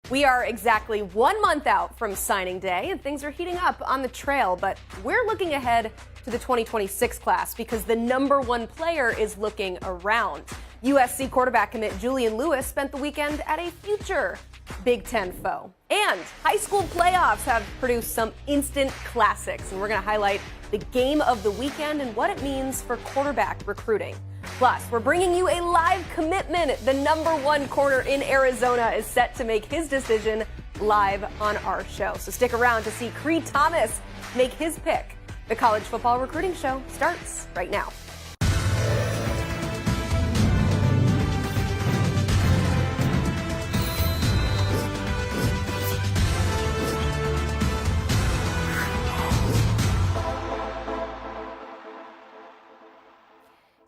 We are exactly 1 month out from signing day, and things are heating up on the trail, but we're looking ahead to the 2026 class because the number one player is looking around. USC quarterback commit Julian Lewis spent the weekend at a future Big Ten foe. And high school playoffs have produced some instant classics, and we're going to highlight the game of the weekend and what it means for quarterback recruiting. Plus, we're bringing you a live commitment. The number one corner in Arizona is set to make his decision live on our show. So stick around to see Cree Thomas make his pick. The college football recruiting show starts right now.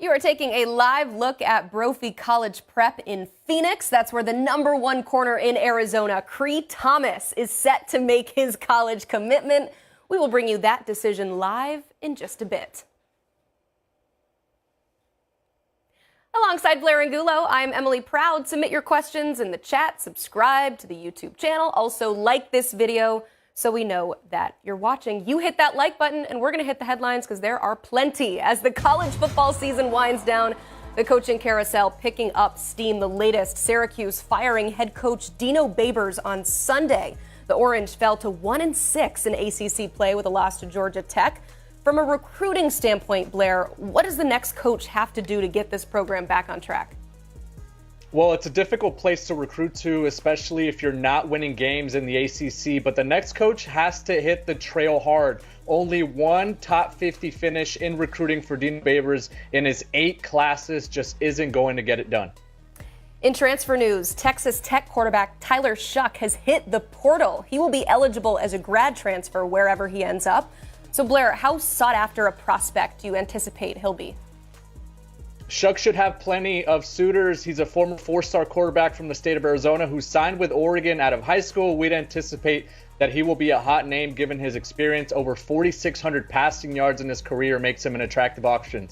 You are taking a live look at Brophy College Prep in Phoenix. That's where the number one corner in Arizona, Cree Thomas, is set to make his college commitment. We will bring you that decision live in just a bit. Alongside Blair Angulo, I'm Emily Proud. Submit your questions in the chat, subscribe to the YouTube channel. Also like this video so we know that you're watching. You hit that like button, and we're going to hit the headlines because there are plenty. As the college football season winds down, the coaching carousel picking up steam. The latest, Syracuse firing head coach Dino Babers on Sunday. The Orange fell to 1-6 in ACC play with a loss to Georgia Tech. From a recruiting standpoint, Blair, what does the next coach have to do to get this program back on track? Well, it's a difficult place to recruit to, especially if you're not winning games in the ACC. But the next coach has to hit the trail hard. Only one top 50 finish in recruiting for Dino Babers in his 8 classes just isn't going to get it done. In transfer news, Texas Tech quarterback Tyler Shuck has hit the portal. He will be eligible as a grad transfer wherever he ends up. So, Blair, how sought after a prospect do you anticipate he'll be? Shuck should have plenty of suitors. He's a former 4-star quarterback from the state of Arizona who signed with Oregon out of high school. We'd anticipate that he will be a hot name given his experience. Over 4,600 passing yards in his career makes him an attractive option.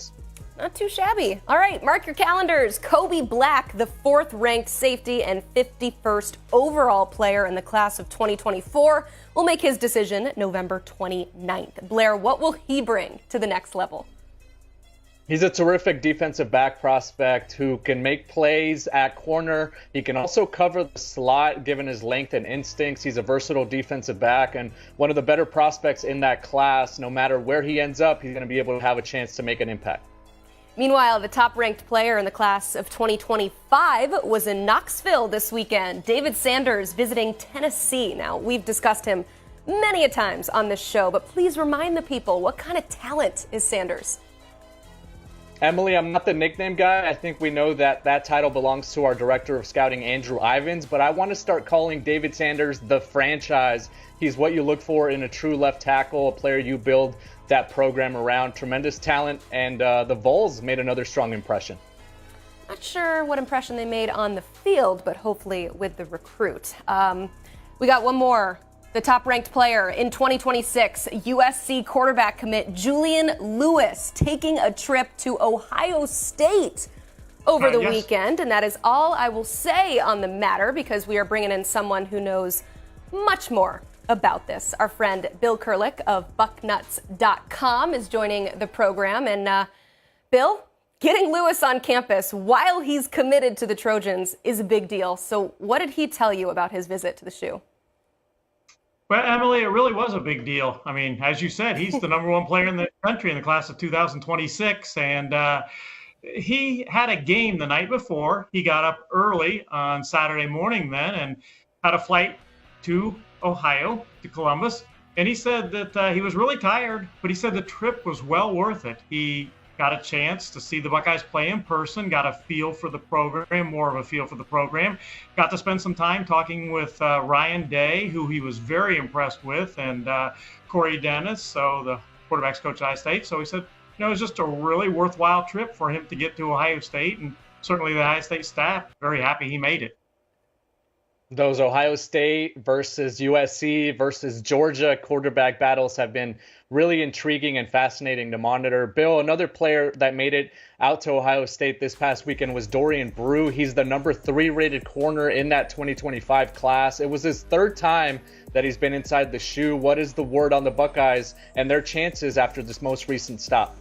Not too shabby. All right, mark your calendars. Kobe Black, the 4th-ranked safety and 51st overall player in the class of 2024, will make his decision November 29th. Blair, what will he bring to the next level? He's a terrific defensive back prospect who can make plays at corner. He can also cover the slot given his length and instincts. He's a versatile defensive back and one of the better prospects in that class. No matter where he ends up, he's going to be able to have a chance to make an impact. Meanwhile, the top-ranked player in the class of 2025 was in Knoxville this weekend. David Sanders visiting Tennessee. Now, we've discussed him many a times on this show, but please remind the people, what kind of talent is Sanders? Emily, I'm not the nickname guy. I think we know that that title belongs to our director of scouting, Andrew Ivins, but I want to start calling David Sanders the franchise. He's what you look for in a true left tackle, a player you build that program around. Tremendous talent, and the Vols made another strong impression. Not sure what impression they made on the field, but hopefully with the recruit. We got one more. The top-ranked player in 2026, USC quarterback commit Julian Lewis, taking a trip to Ohio State over the weekend. And that is all I will say on the matter because we are bringing in someone who knows much more about this. Our friend Bill Kurelic of Bucknuts.com is joining the program. And Bill, getting Lewis on campus while he's committed to the Trojans is a big deal. So what did he tell you about his visit to the shoe? Well, Emily, it really was a big deal. I mean, as you said, he's the number one player in the country in the class of 2026. And he had a game the night before. He got up early on Saturday morning then and had a flight to Ohio, to Columbus. And he said that he was really tired, but he said the trip was well worth it. He got a chance to see the Buckeyes play in person, got a feel for the program, more of a feel for the program, got to spend some time talking with Ryan Day, who he was very impressed with, and Corey Dennis, so the quarterback's coach at Ohio State. So he said, it was just a really worthwhile trip for him to get to Ohio State, and certainly the Ohio State staff very happy he made it. Those Ohio State versus USC versus Georgia quarterback battles have been really intriguing and fascinating to monitor. Bill, another player that made it out to Ohio State this past weekend was Dorian Brew. He's the number 3 rated corner in that 2025 class. It was his 3rd time that he's been inside the shoe. What is the word on the Buckeyes and their chances after this most recent stop?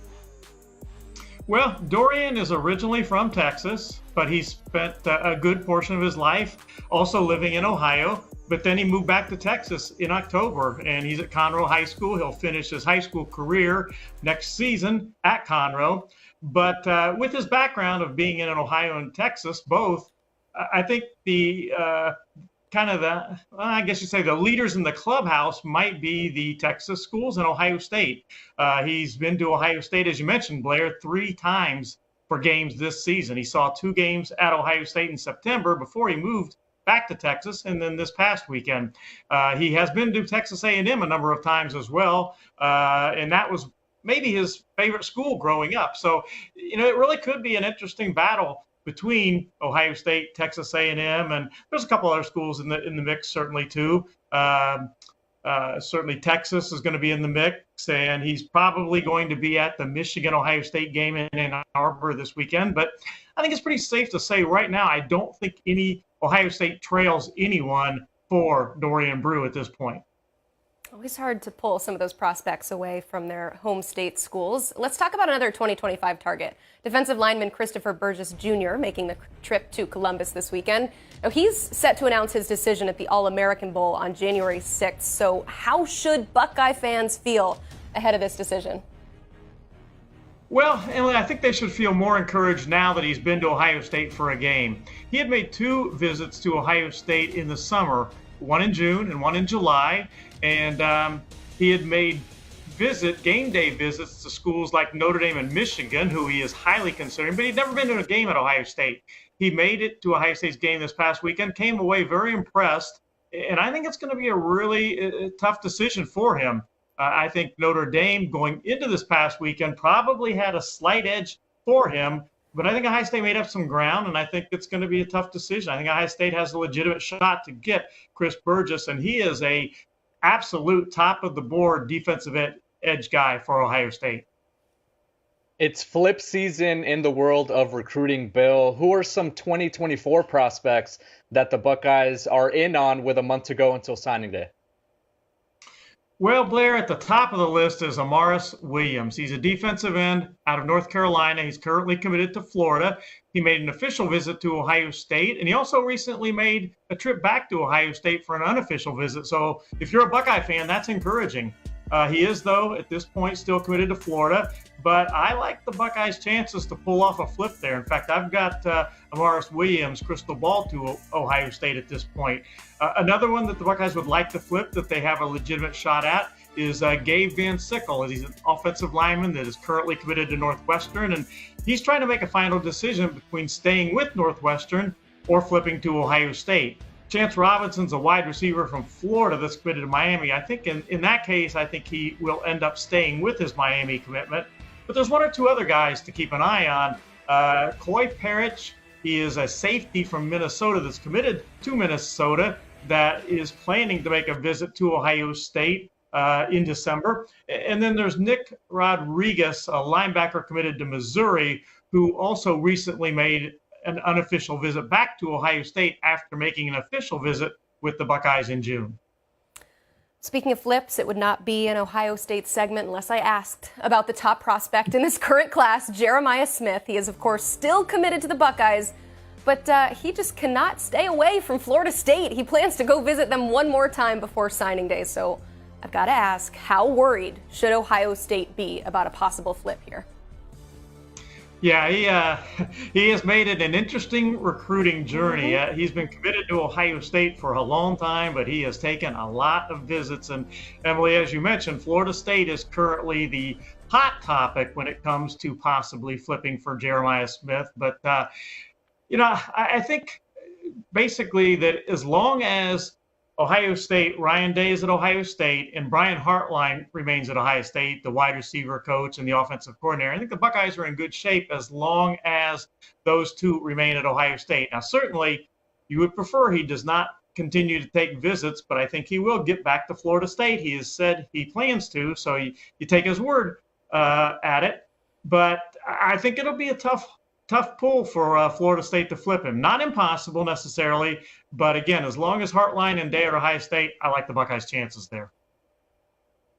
Well, Dorian is originally from Texas, but he spent a good portion of his life also living in Ohio. But then he moved back to Texas in October, and he's at Conroe High School. He'll finish his high school career next season at Conroe. But with his background of being in Ohio and Texas, both, I think I guess you'd say the leaders in the clubhouse might be the Texas schools and Ohio State. He's been to Ohio State, as you mentioned, Blair, 3 times for games this season. He saw 2 games at Ohio State in September before he moved back to Texas, and then this past weekend. He has been to Texas A&M a number of times as well, and that was maybe his favorite school growing up. So, it really could be an interesting battle between Ohio State, Texas A&M, and there's a couple other schools in the mix certainly too. Certainly Texas is going to be in the mix, and he's probably going to be at the Michigan-Ohio State game in Ann Arbor this weekend. But I think it's pretty safe to say right now I don't think any Ohio State trails anyone for Dorian Brew at this point. Always hard to pull some of those prospects away from their home state schools. Let's talk about another 2025 target. Defensive lineman Christopher Burgess Jr. making the trip to Columbus this weekend. Now, he's set to announce his decision at the All-American Bowl on January 6th. So how should Buckeye fans feel ahead of this decision? Well, Emily, I think they should feel more encouraged now that he's been to Ohio State for a game. He had made 2 visits to Ohio State in the summer, one in June and one in July. And he had made game day visits to schools like Notre Dame and Michigan, who he is highly considering, but he'd never been to a game at Ohio State. He made it to Ohio State's game this past weekend, came away very impressed, and I think it's going to be a really tough decision for him. I think Notre Dame going into this past weekend probably had a slight edge for him, but I think Ohio State made up some ground, and I think it's going to be a tough decision. I think Ohio State has a legitimate shot to get Chris Burgess, and he is a absolute top of the board defensive edge guy for Ohio State. It's flip season in the world of recruiting, Bill. Who are some 2024 prospects that the Buckeyes are in on with a month to go until signing day? Well, Blair, at the top of the list is Amaris Williams. He's a defensive end out of North Carolina. He's currently committed to Florida. He made an official visit to Ohio State, and he also recently made a trip back to Ohio State for an unofficial visit. So if you're a Buckeye fan, that's encouraging. He is, though, at this point, still committed to Florida. But I like the Buckeyes' chances to pull off a flip there. In fact, I've got Amaris Williams' crystal ball to Ohio State at this point. Another one that the Buckeyes would like to flip that they have a legitimate shot at is Gabe Van Sickle. He's an offensive lineman that is currently committed to Northwestern, and he's trying to make a final decision between staying with Northwestern or flipping to Ohio State. Chance Robinson's a wide receiver from Florida that's committed to Miami. I think in that case, I think he will end up staying with his Miami commitment. But there's 1 or 2 other guys to keep an eye on. Coy Parrish, he is a safety from Minnesota that's committed to Minnesota that is planning to make a visit to Ohio State in December. And then there's Nick Rodriguez, a linebacker committed to Missouri, who also recently made an unofficial visit back to Ohio State after making an official visit with the Buckeyes in June. Speaking of flips, it would not be an Ohio State segment unless I asked about the top prospect in this current class, Jeremiah Smith. He is, of course, still committed to the Buckeyes, but he just cannot stay away from Florida State. He plans to go visit them one more time before signing day. So I've got to ask, how worried should Ohio State be about a possible flip here? Yeah, he has made it an interesting recruiting journey. He's been committed to Ohio State for a long time, but he has taken a lot of visits. And Emily, as you mentioned, Florida State is currently the hot topic when it comes to possibly flipping for Jeremiah Smith. But, I think basically that as long as Ohio State, Ryan Day is at Ohio State, and Brian Hartline remains at Ohio State, the wide receiver coach and the offensive coordinator, I think the Buckeyes are in good shape as long as those 2 remain at Ohio State. Now, certainly, you would prefer he does not continue to take visits, but I think he will get back to Florida State. He has said he plans to, so you take his word at it. But I think it'll be a tough pull for Florida State to flip him. Not impossible necessarily, but again, as long as Hartline and Day at Ohio State, I like the Buckeyes' chances there.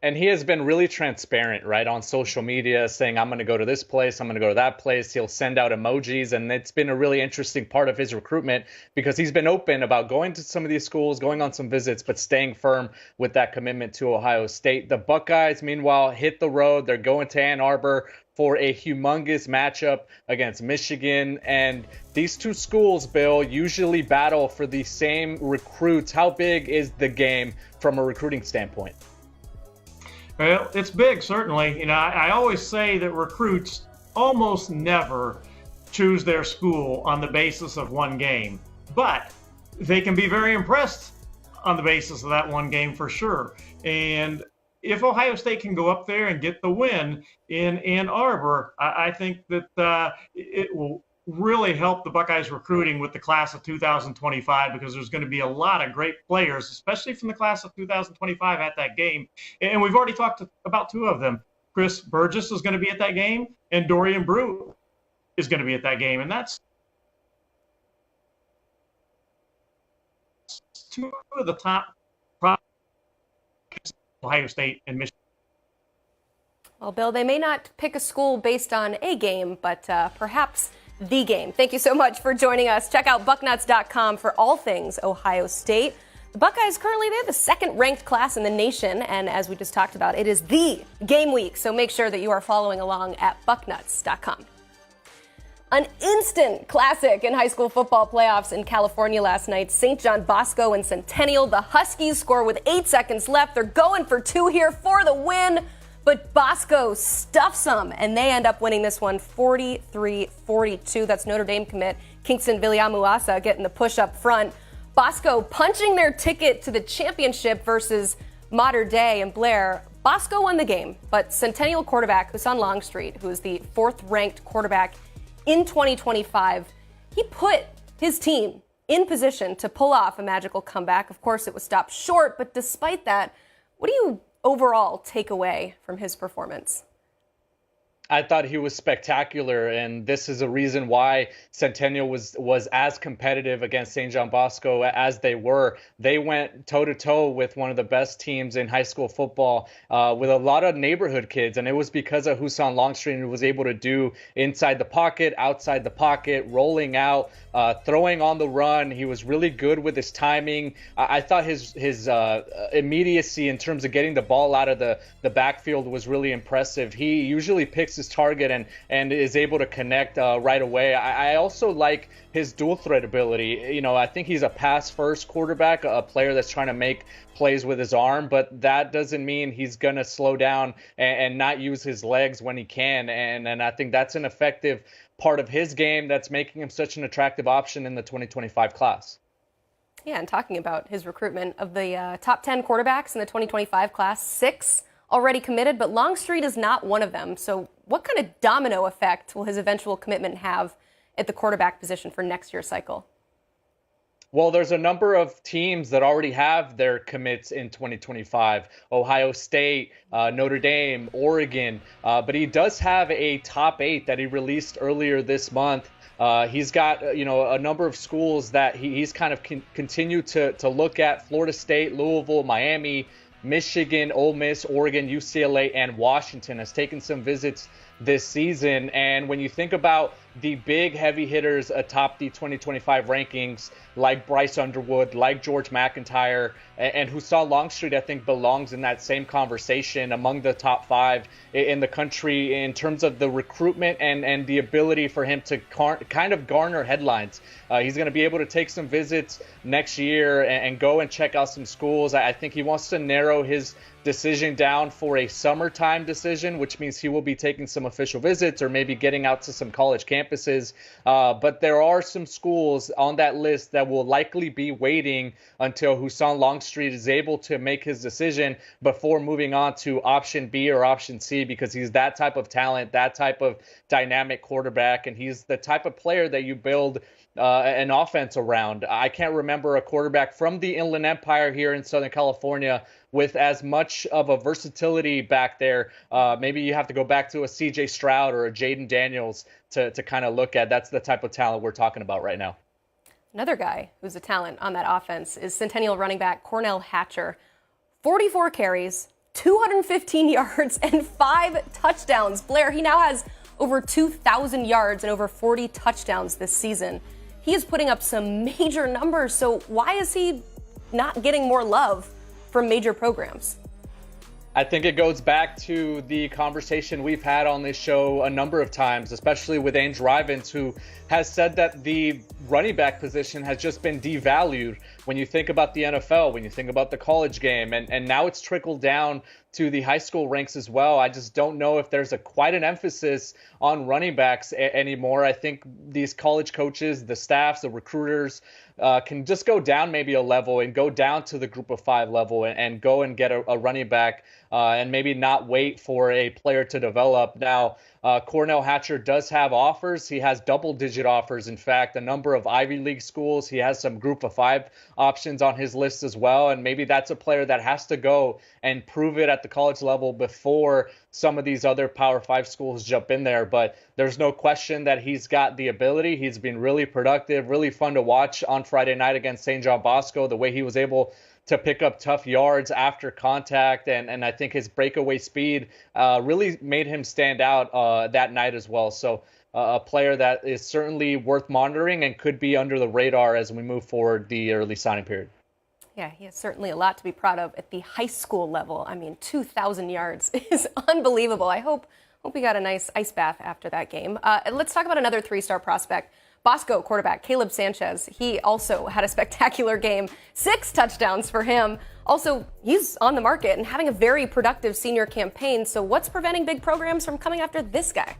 And he has been really transparent, right, on social media, saying, I'm going to go to this place, I'm going to go to that place. He'll send out emojis, and it's been a really interesting part of his recruitment because he's been open about going to some of these schools, going on some visits, but staying firm with that commitment to Ohio State. The Buckeyes, meanwhile, hit the road. They're going to Ann Arbor for a humongous matchup against Michigan. And these two schools, Bill, usually battle for the same recruits. How big is the game from a recruiting standpoint? Well, it's big, certainly. I always say that recruits almost never choose their school on the basis of one game, but they can be very impressed on the basis of that one game for sure. And if Ohio State can go up there and get the win in Ann Arbor, I think that it will really help the Buckeyes recruiting with the class of 2025, because there's going to be a lot of great players, especially from the class of 2025 at that game. And we've already talked about two of them. Chris Burgess is going to be at that game, and Dorian Brew is going to be at that game. And that's two of the top Ohio State and Michigan. Well, Bill, they may not pick a school based on a game, but perhaps the game. Thank you so much for joining us. Check out bucknuts.com for all things Ohio State. The Buckeyes currently, they're the second ranked class in the nation. And as we just talked about, it is the game week. So make sure that you are following along at bucknuts.com. An instant classic in high school football playoffs in California last night. St. John Bosco and Centennial. The Huskies score with 8 seconds left. They're going for two here for the win. But Bosco stuffs them, and they end up winning this one 43-42. That's Notre Dame commit Kingston Viliamuasa getting the push up front. Bosco punching their ticket to the championship versus Mater Dei and Blair. Bosco won the game, but Centennial quarterback Husan Longstreet, who is the fourth-ranked quarterback in 2025, he put his team in position to pull off a magical comeback. Of course, it was stopped short, but despite that, what do you overall take away from his performance? I thought he was spectacular, and this is a reason why Centennial was as competitive against St. John Bosco as they were. They went toe-to-toe with one of the best teams in high school football with a lot of neighborhood kids, and it was because of Husan Longstreet, who was able to do inside the pocket, outside the pocket, rolling out, throwing on the run. He was really good with his timing. I thought his immediacy in terms of getting the ball out of the backfield was really impressive. He usually picks his target and is able to connect right away. I also like his dual threat ability. I think he's a pass first quarterback, a player that's trying to make plays with his arm, but that doesn't mean he's going to slow down and not use his legs when he can. And I think that's an effective part of his game that's making him such an attractive option in the 2025 class. Yeah, and talking about his recruitment of the top 10 quarterbacks in the 2025 class, 6 already committed, but Longstreet is not one of them. So what kind of domino effect will his eventual commitment have at the quarterback position for next year's cycle? Well, there's a number of teams that already have their commits in 2025. Ohio State, Notre Dame, Oregon. But he does have a top 8 that he released earlier this month. He's got, a number of schools that he's kind of continued to look at: Florida State, Louisville, Miami, Michigan, Ole Miss, Oregon, UCLA, and Washington. Has taken some visits this season. And when you think about the big heavy hitters atop the 2025 rankings, like Bryce Underwood, like George McIntyre, and Husan Longstreet, I think belongs in that same conversation among the top 5 in the country in terms of the recruitment and the ability for him to kind of garner headlines. He's going to be able to take some visits next year and go and check out some schools. I think he wants to narrow his decision down for a summertime decision, which means he will be taking some official visits or maybe getting out to some college campuses. But there are some schools on that list that will likely be waiting until Husan Longstreet is able to make his decision before moving on to option B or option C, because he's that type of talent, that type of dynamic quarterback, and he's the type of player that you build an offense around. I can't remember a quarterback from the Inland Empire here in Southern California with as much of a versatility back there. Maybe you have to go back to a CJ Stroud or a Jaden Daniels to kind of look at. That's the type of talent we're talking about right now. Another guy who's a talent on that offense is Centennial running back Cornell Hatcher. 44 carries, 215 yards, and 5 touchdowns. Blair, he now has over 2,000 yards and over 40 touchdowns this season. He is putting up some major numbers, so why is he not getting more love from major programs? I think it goes back to the conversation we've had on this show a number of times, especially with Andrew Ivins, who has said that the running back position has just been devalued when you think about the NFL, when you think about the college game, and now it's trickled down to the high school ranks as well. I just don't know if there's quite an emphasis on running backs anymore. I think these college coaches, the staffs, the recruiters can just go down maybe a level and go down to the group of 5 level and go and get a running back and maybe not wait for a player to develop. Now, Cornell Hatcher does have offers. He has double-digit offers. In fact, a number of Ivy League schools. He has some group of 5 options on his list as well. And maybe that's a player that has to go and prove it at the college level before some of these other Power 5 schools jump in there. But there's no question that he's got the ability. He's been really productive, really fun to watch on Friday night against St. John Bosco, the way he was able to pick up tough yards after contact. And I think his breakaway speed really made him stand out that night as well. So a player that is certainly worth monitoring and could be under the radar as we move forward the early signing period. Yeah, he has certainly a lot to be proud of at the high school level. I mean, 2,000 yards is unbelievable. I hope he got a nice ice bath after that game. Let's talk about another 3-star prospect. Bosco quarterback Caleb Sanchez, he also had a spectacular game. 6 touchdowns for him. Also, he's on the market and having a very productive senior campaign. So what's preventing big programs from coming after this guy?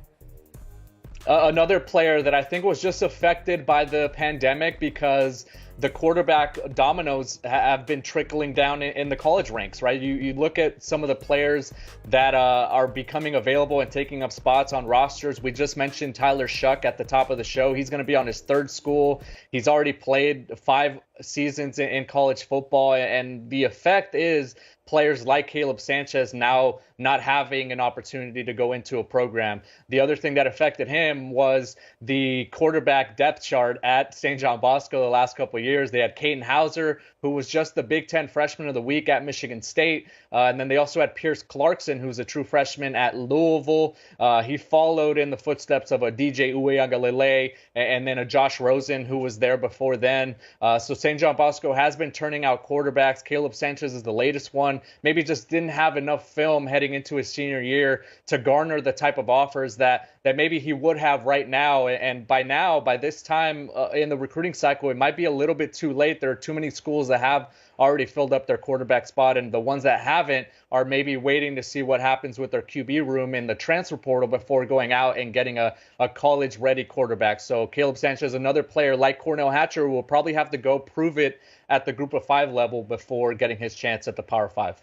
Another player that I think was just affected by the pandemic because the quarterback dominoes have been trickling down in the college ranks, right? You look at some of the players that are becoming available and taking up spots on rosters. We just mentioned Tyler Shuck at the top of the show. He's going to be on his 3rd school. He's already played 5 seasons in college football, and the effect is players like Caleb Sanchez now not having an opportunity to go into a program. The other thing that affected him was the quarterback depth chart at St. John Bosco the last couple of years. They had Caden Hauser, who was just the Big Ten Freshman of the Week at Michigan State. And then they also had Pierce Clarkson, who's a true freshman at Louisville. He followed in the footsteps of a DJ Uiagalelei and then a Josh Rosen, who was there before then. So St. John Bosco has been turning out quarterbacks. Caleb Sanchez is the latest one. Maybe just didn't have enough film heading into his senior year to garner the type of offers that maybe he would have right now. And by this time in the recruiting cycle, it might be a little bit too late. There are too many schools that have already filled up their quarterback spot, and the ones that haven't are maybe waiting to see what happens with their QB room in the transfer portal before going out and getting a college-ready quarterback. So Caleb Sanchez, another player like Cornell Hatcher, who will probably have to go prove it at the group of 5 level before getting his chance at the Power 5.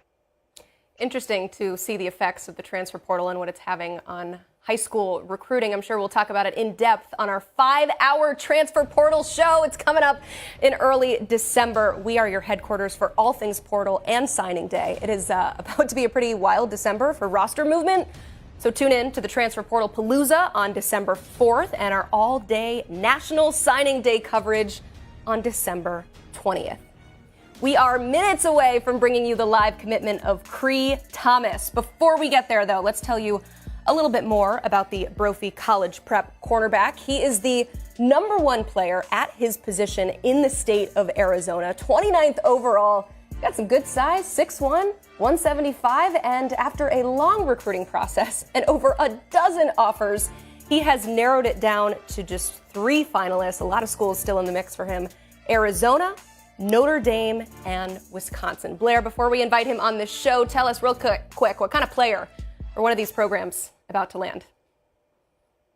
Interesting to see the effects of the transfer portal and what it's having on high school recruiting. I'm sure we'll talk about it in depth on our 5-hour transfer portal show. It's coming up in early December. We are your headquarters for all things portal and signing day. It is about to be a pretty wild December for roster movement. So tune in to the Transfer Portal Palooza on December 4th and our all-day National Signing Day coverage on December 20th. We are minutes away from bringing you the live commitment of Cree Thomas. Before we get there, though, let's tell you a little bit more about the Brophy College Prep cornerback. He is the #1 player at his position in the state of Arizona, 29th overall. Got some good size, 6'1", 175, and after a long recruiting process and over a dozen offers, he has narrowed it down to just 3 finalists. A lot of schools still in the mix for him: Arizona, Notre Dame, and Wisconsin. Blair, before we invite him on the show, tell us real quick what kind of player are one of these programs about to land?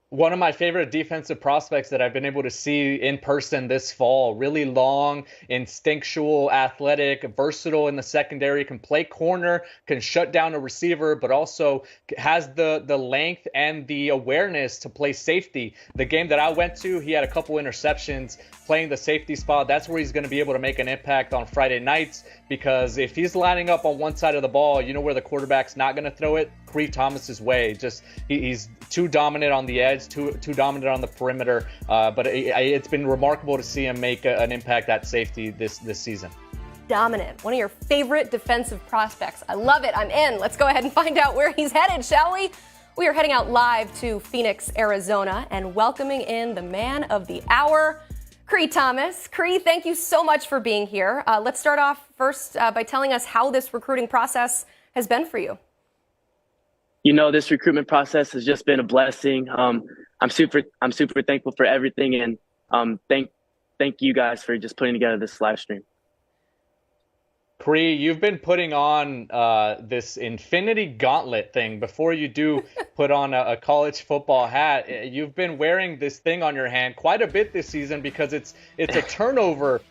One of my favorite defensive prospects that I've been able to see in person this fall. Really long, instinctual, athletic, versatile in the secondary, can play corner, can shut down a receiver, but also has the length and the awareness to play safety. The game that I went to, he had a couple interceptions playing the safety spot. That's where he's going to be able to make an impact on Friday nights, because if he's lining up on one side of the ball, you know where the quarterback's not going to throw it? Cree Thomas's way. Just he's too dominant on the edge, too dominant on the perimeter. But it's been remarkable to see him make an impact at safety this season. Dominant. One of your favorite defensive prospects. I love it. I'm in. Let's go ahead and find out where he's headed, shall we? We are heading out live to Phoenix, Arizona, and welcoming in the man of the hour, Cree Thomas. Cree, thank you so much for being here. Let's start off first by telling us how this recruiting process has been for you. You know, this recruitment process has just been a blessing. I'm super thankful for everything, and thank you guys for just putting together this live stream. Cree, you've been putting on this infinity gauntlet thing before you do put on a college football hat. You've been wearing this thing on your hand quite a bit this season because it's a turnover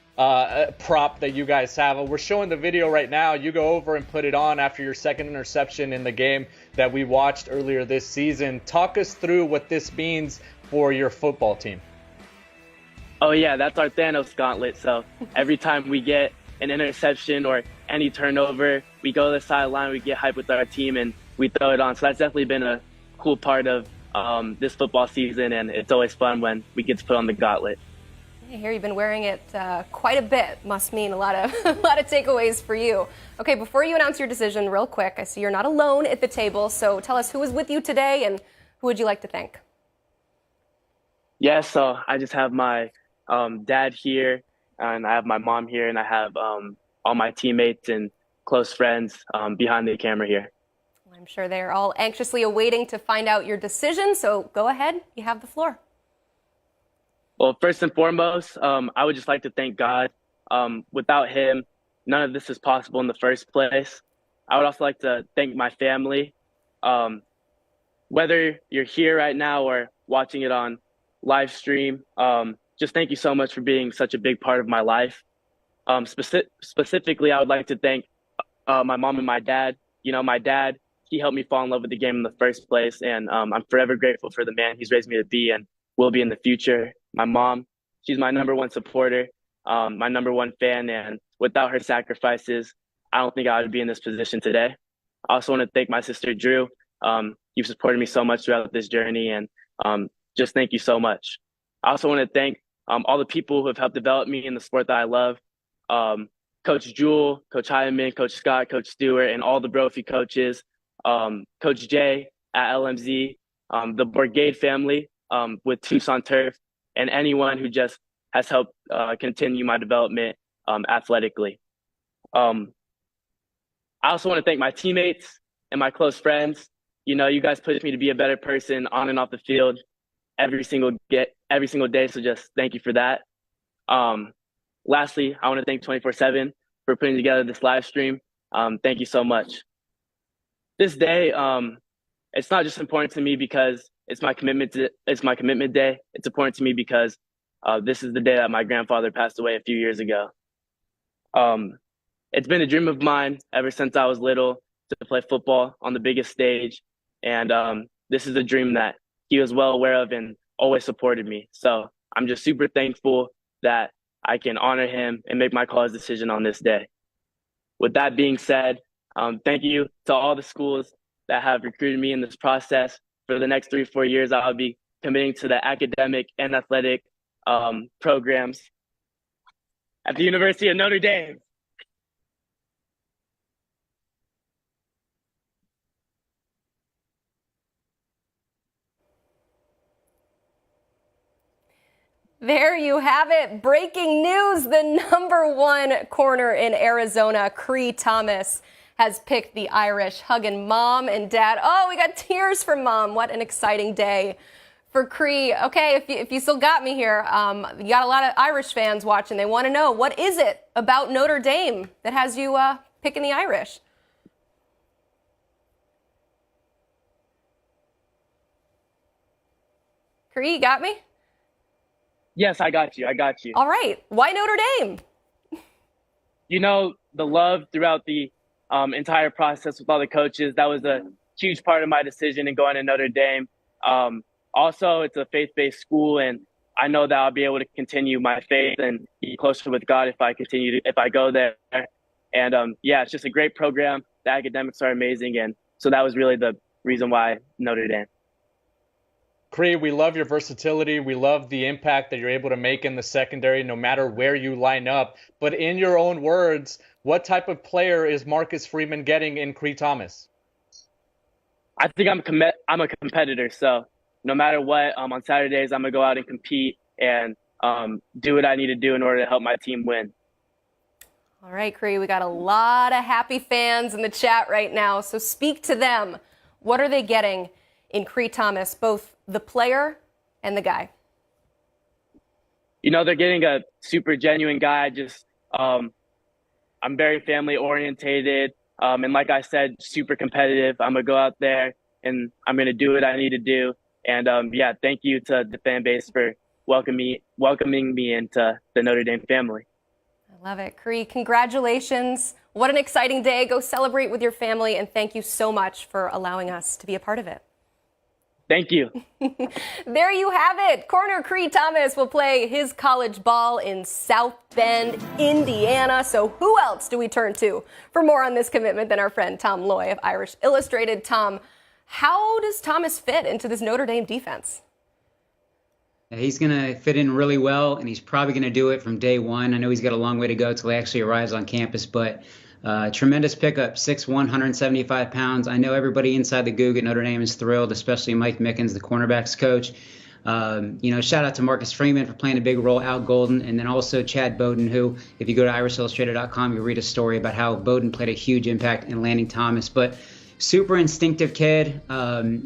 prop that you guys have. We're showing the video right now. You go over and put it on after your second interception in the game that we watched earlier this season. Talk us through what this means for your football team. Oh yeah, that's our Thanos gauntlet. So every time we get an interception or any turnover, we go to the sideline, we get hyped with our team, and we throw it on. So that's definitely been a cool part of this football season, and it's always fun when we get to put on the gauntlet. I hear you've been wearing it quite a bit. Must mean a lot of takeaways for you. Okay, before you announce your decision, real quick, I see you're not alone at the table, so tell us who was with you today and who would you like to thank? Yeah, so I just have my dad here, and I have my mom here, and I have all my teammates and close friends behind the camera here. I'm sure they're all anxiously awaiting to find out your decision, so go ahead, you have the floor. Well, first and foremost, I would just like to thank God. Without him, none of this is possible in the first place. I would also like to thank my family. Whether you're here right now or watching it on live stream, just thank you so much for being such a big part of my life. Specifically, I would like to thank my mom and my dad. You know, my dad, he helped me fall in love with the game in the first place, and I'm forever grateful for the man he's raised me to be and will be in the future. My mom, she's my number one supporter, my number one fan, and without her sacrifices, I don't think I would be in this position today. I also want to thank my sister, Drew. You've supported me so much throughout this journey, and just thank you so much. I also want to thank all the people who have helped develop me in the sport that I love. Coach Jewel, Coach Hyman, Coach Scott, Coach Stewart, and all the Brophy coaches, Coach Jay at LMZ, the Brigade family with Tucson Turf, and anyone who just has helped continue my development athletically. I also want to thank my teammates and my close friends. You know, you guys push me to be a better person on and off the field every single day. So just thank you for that. Lastly, I want to thank 24/7 for putting together this live stream. Thank you so much. This day, it's not just important to me because it's my commitment day. It's important to me because this is the day that my grandfather passed away a few years ago. It's been a dream of mine ever since I was little to play football on the biggest stage. And this is a dream that he was well aware of and always supported me. So I'm just super thankful that I can honor him and make my college decision on this day. With that being said, thank you to all the schools that have recruited me in this process. For the next 3-4 years, I'll be committing to the academic and athletic programs at the University of Notre Dame. There you have it. Breaking news. The number one corner in Arizona, Cree Thomas, has picked the Irish, hugging mom and dad. Oh, we got tears from mom. What an exciting day for Cree. Okay, if you still got me here, you got a lot of Irish fans watching. They want to know, what is it about Notre Dame that has you picking the Irish? Cree, you got me? Yes, I got you. I got you. All right. Why Notre Dame? You know, the love throughout the entire process with all the coaches, that was a huge part of my decision in going to Notre Dame. Also, it's a faith-based school, and I know that I'll be able to continue my faith and be closer with God if I go there. And yeah, it's just a great program. The academics are amazing, and so that was really the reason why Notre Dame. Cree, we love your versatility. We love the impact that you're able to make in the secondary, no matter where you line up. But in your own words, what type of player is Marcus Freeman getting in Cree Thomas? I think I'm a competitor, so no matter what, on Saturdays I'm gonna go out and compete and do what I need to do in order to help my team win. All right, Cree, we got a lot of happy fans in the chat right now, so speak to them. What are they getting in Cree Thomas, both the player and the guy? You know, they're getting a super genuine guy. Just I'm very family orientated, and like I said, super competitive. I'm gonna go out there and I'm gonna do what I need to do. And yeah, thank you to the fan base for welcoming me into the Notre Dame family. I love it. Cree, congratulations. What an exciting day. Go celebrate with your family, and thank you so much for allowing us to be a part of it. Thank you. There you have it. Corner Cree Thomas will play his college ball in South Bend, Indiana. So who else do we turn to for more on this commitment than our friend Tom Loy of Irish Illustrated? Tom, how does Thomas fit into this Notre Dame defense? He's going to fit in really well, and he's probably going to do it from day one. I know he's got a long way to go till he actually arrives on campus, but tremendous pickup, 6'1", 175 pounds. I know everybody inside the Goog at Notre Dame is thrilled, especially Mike Mickens, the cornerbacks coach. Shout out to Marcus Freeman for playing a big role, Al Golden, and then also Chad Bowden, who, if you go to irishillustrated.com, you'll read a story about how Bowden played a huge impact in landing Thomas. But super instinctive kid.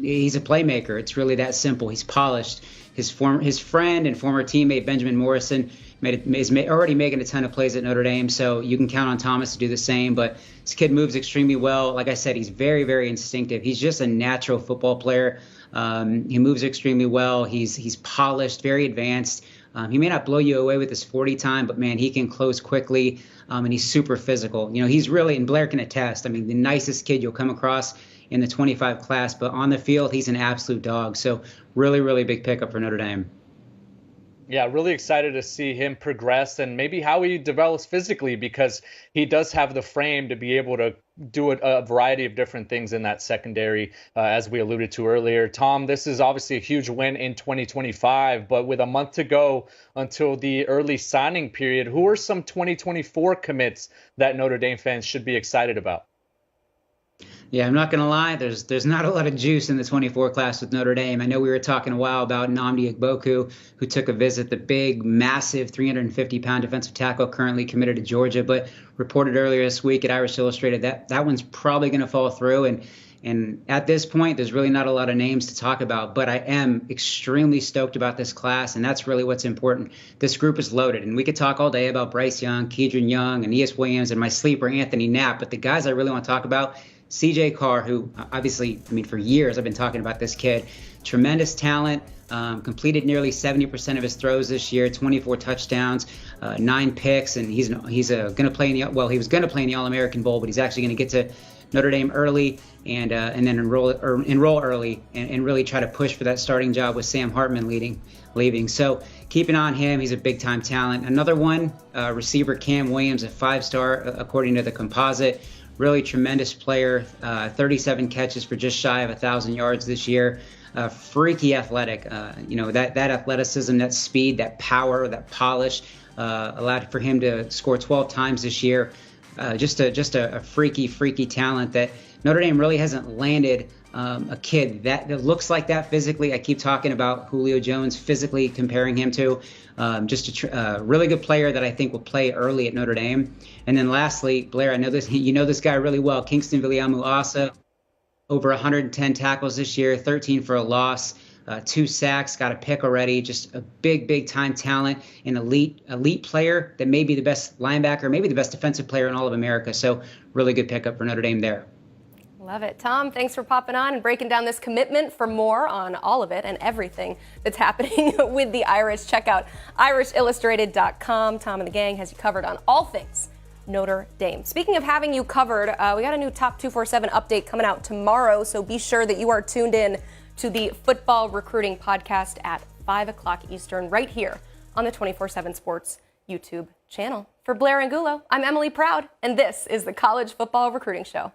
He's a playmaker. It's really that simple. He's polished. His friend and former teammate Benjamin Morrison is already making a ton of plays at Notre Dame, so you can count on Thomas to do the same. But this kid moves extremely well. Like I said, he's very, very instinctive. He's just a natural football player. He moves extremely well. He's polished, very advanced. He may not blow you away with his 40 time, but man, he can close quickly, and he's super physical. He's really, and Blair can attest, the nicest kid you'll come across in the 25 class, but on the field, he's an absolute dog. So really, really big pickup for Notre Dame. Yeah, really excited to see him progress and maybe how he develops physically, because he does have the frame to be able to do a variety of different things in that secondary, as we alluded to earlier. Tom, this is obviously a huge win in 2025, but with a month to go until the early signing period, who are some 2024 commits that Notre Dame fans should be excited about? Yeah, I'm not going to lie. There's not a lot of juice in the 24 class with Notre Dame. I know we were talking a while about Nnamdi Igboku, who took a visit, the big, massive 350-pound defensive tackle currently committed to Georgia, but reported earlier this week at Irish Illustrated that one's probably going to fall through. And at this point, there's really not a lot of names to talk about, but I am extremely stoked about this class, and that's really what's important. This group is loaded, and we could talk all day about Bryce Young, Kedron Young, Aeneas Williams, and my sleeper, Anthony Knapp, but the guys I really want to talk about, CJ Carr, who obviously, for years I've been talking about this kid. Tremendous talent, completed nearly 70% of his throws this year, 24 touchdowns, 9 picks, and he's going to play he was going to play in the All-American Bowl, but he's actually going to get to Notre Dame early and then enroll early and really try to push for that starting job with Sam Hartman leaving. So keeping on him, he's a big-time talent. Another one, receiver Cam Williams, a 5-star according to the composite. Really tremendous player, 37 catches for just shy of 1,000 yards this year. Freaky athletic, that athleticism, that speed, that power, that polish allowed for him to score 12 times this year. Just a freaky talent that Notre Dame really hasn't landed a kid that looks like that physically. I keep talking about Julio Jones physically, comparing him to just a really good player that I think will play early at Notre Dame. And then lastly, Blair, I know this guy really well, Kingston Viliamu-Asa, over 110 tackles this year, 13 for a loss, 2 sacks, got a pick already. Just a big time talent, an elite player that may be the best linebacker, maybe the best defensive player in all of America. So really good pickup for Notre Dame there. Love it. Tom, thanks for popping on and breaking down this commitment. For more on all of it and everything that's happening with the Irish, check out irishillustrated.com. Tom and the gang has you covered on all things Notre Dame. Speaking of having you covered, we got a new Top 247 update coming out tomorrow, so be sure that you are tuned in to the Football Recruiting Podcast at 5 o'clock Eastern right here on the 24/7 Sports YouTube channel. For Blair Angulo, I'm Emily Proud, and this is the College Football Recruiting Show.